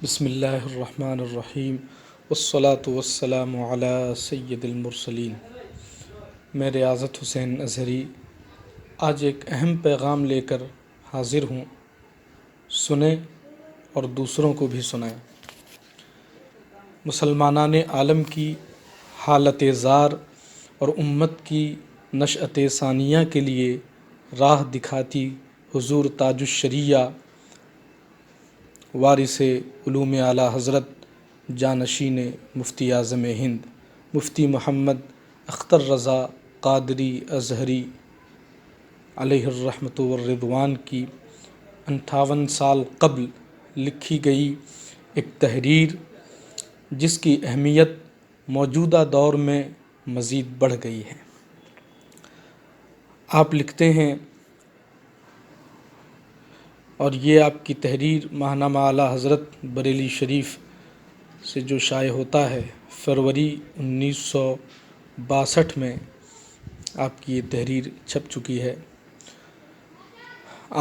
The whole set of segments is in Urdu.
بسم اللہ الرحمن الرحیم والصلاة والسلام علی سید المرسلین۔ میں ریاضت حسین اظہری آج ایک اہم پیغام لے کر حاضر ہوں، سنیں اور دوسروں کو بھی سنائیں۔ مسلمانان عالم کی حالت زار اور امت کی نشأت ثانیہ کے لیے راہ دکھاتی حضور تاج الشریعہ وارث علوم اعلیٰ حضرت جانشین مفتی اعظم ہند مفتی محمد اختر رضا قادری اظہری علیہ الرحمۃ والرضوان کی 58 سال قبل لکھی گئی ایک تحریر، جس کی اہمیت موجودہ دور میں مزید بڑھ گئی ہے۔ آپ لکھتے ہیں، اور یہ آپ کی تحریر ماہنامہ اعلیٰ حضرت بریلی شریف سے جو شائع ہوتا ہے، فروری 1962 میں آپ کی یہ تحریر چھپ چکی ہے۔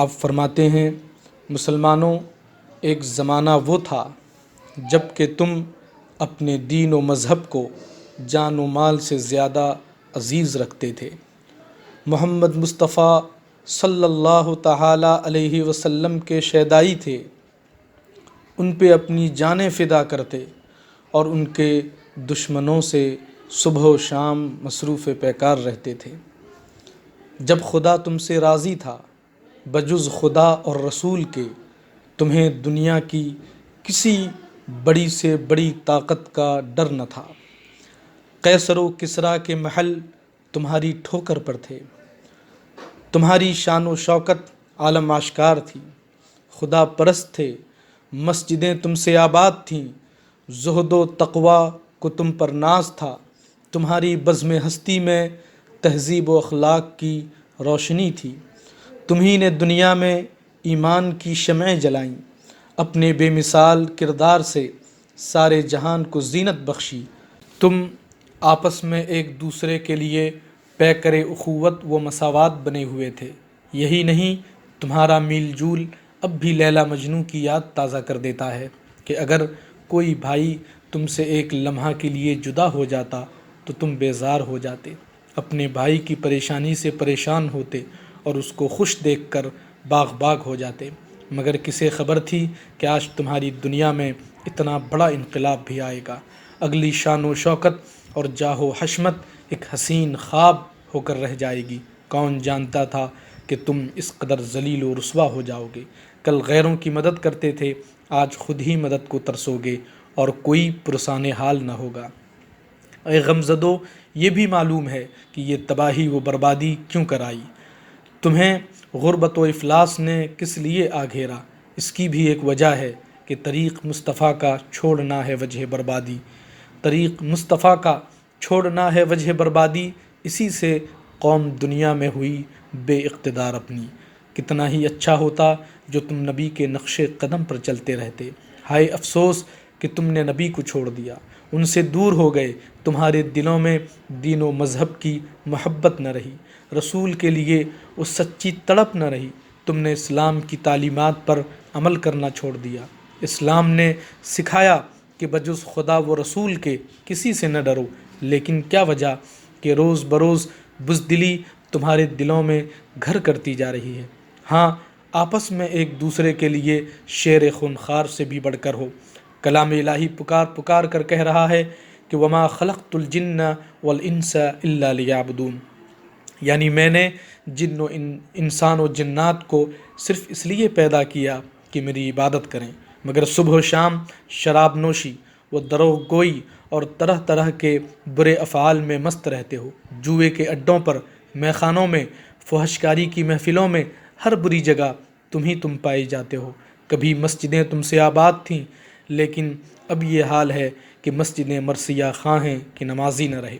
آپ فرماتے ہیں، مسلمانوں، ایک زمانہ وہ تھا جب کہ تم اپنے دین و مذہب کو جان و مال سے زیادہ عزیز رکھتے تھے۔ محمد مصطفیٰ صلی اللہ تعالی علیہ وسلم کے شیدائی تھے، ان پہ اپنی جانیں فدا کرتے اور ان کے دشمنوں سے صبح و شام مصروف پیکار رہتے تھے۔ جب خدا تم سے راضی تھا، بجز خدا اور رسول کے تمہیں دنیا کی کسی بڑی سے بڑی طاقت کا ڈر نہ تھا۔ قیصر و کسریٰ کے محل تمہاری ٹھوکر پر تھے، تمہاری شان و شوکت عالم آشکار تھی، خدا پرست تھے، مسجدیں تم سے آباد تھیں، زہد و تقویٰ کو تم پر ناز تھا، تمہاری بزم ہستی میں تہذیب و اخلاق کی روشنی تھی، تمہیں نے دنیا میں ایمان کی شمعیں جلائیں، اپنے بے مثال کردار سے سارے جہان کو زینت بخشی، تم آپس میں ایک دوسرے کے لیے پیکر اخوت و مساوات بنے ہوئے تھے۔ یہی نہیں، تمہارا میل جول اب بھی لیلا مجنوں کی یاد تازہ کر دیتا ہے کہ اگر کوئی بھائی تم سے ایک لمحہ کے لیے جدا ہو جاتا تو تم بیزار ہو جاتے، اپنے بھائی کی پریشانی سے پریشان ہوتے اور اس کو خوش دیکھ کر باغ باغ ہو جاتے، مگر کسے خبر تھی کہ آج تمہاری دنیا میں اتنا بڑا انقلاب بھی آئے گا، اگلی شان و شوکت اور جاہ و حشمت ایک حسین خواب ہو کر رہ جائے گی۔ کون جانتا تھا کہ تم اس قدر ذلیل و رسوا ہو جاؤ گے؟ کل غیروں کی مدد کرتے تھے، آج خود ہی مدد کو ترسو گے اور کوئی پرسان حال نہ ہوگا۔ اے غمزدو، یہ بھی معلوم ہے کہ یہ تباہی و بربادی کیوں کرائی؟ تمہیں غربت و افلاس نے کس لیے آ گھیرا؟ اس کی بھی ایک وجہ ہے کہ طریق مصطفیٰ کا چھوڑنا ہے وجہ بربادی، طریق مصطفیٰ کا چھوڑنا ہے وجہ بربادی، اسی سے قوم دنیا میں ہوئی بے اقتدار اپنی۔ کتنا ہی اچھا ہوتا جو تم نبی کے نقش قدم پر چلتے رہتے، ہائے افسوس کہ تم نے نبی کو چھوڑ دیا، ان سے دور ہو گئے، تمہارے دلوں میں دین و مذہب کی محبت نہ رہی، رسول کے لیے وہ سچی تڑپ نہ رہی، تم نے اسلام کی تعلیمات پر عمل کرنا چھوڑ دیا۔ اسلام نے سکھایا کہ بجز خدا و رسول کے کسی سے نہ ڈرو، لیکن کیا وجہ کہ روز بروز بزدلی تمہارے دلوں میں گھر کرتی جا رہی ہے۔ ہاں، آپس میں ایک دوسرے کے لیے شیر خونخوار سے بھی بڑھ کر ہو۔ کلام الہی پکار پکار کر کہہ رہا ہے کہ وما خلقت الجن والانس الا لیعبدون، یعنی میں نے جن و انسان و جنات کو صرف اس لیے پیدا کیا کہ میری عبادت کریں، مگر صبح و شام شراب نوشی و دروغ گوئی اور طرح طرح کے برے افعال میں مست رہتے ہو، جوئے کے اڈوں پر، میخانوں میں، فحشکاری کی محفلوں میں، ہر بری جگہ تم پائے جاتے ہو۔ کبھی مسجدیں تم سے آباد تھیں، لیکن اب یہ حال ہے کہ مسجدیں مرثیہ خواں ہیں کہ نمازی نہ رہے۔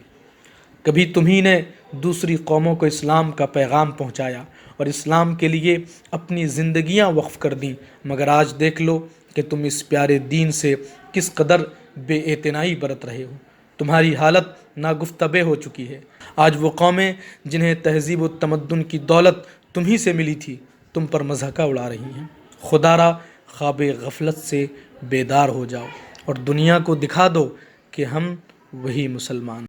کبھی تمہیں نے دوسری قوموں کو اسلام کا پیغام پہنچایا اور اسلام کے لیے اپنی زندگیاں وقف کر دیں، مگر آج دیکھ لو کہ تم اس پیارے دین سے کس قدر بے اعتنائی برت رہے ہو۔ تمہاری حالت ناگفتبے ہو چکی ہے۔ آج وہ قومیں جنہیں تہذیب و تمدن کی دولت تمہیں سے ملی تھی، تم پر مضحکہ اڑا رہی ہیں۔ خدا را خواب غفلت سے بیدار ہو جاؤ اور دنیا کو دکھا دو کہ ہم وہی مسلمان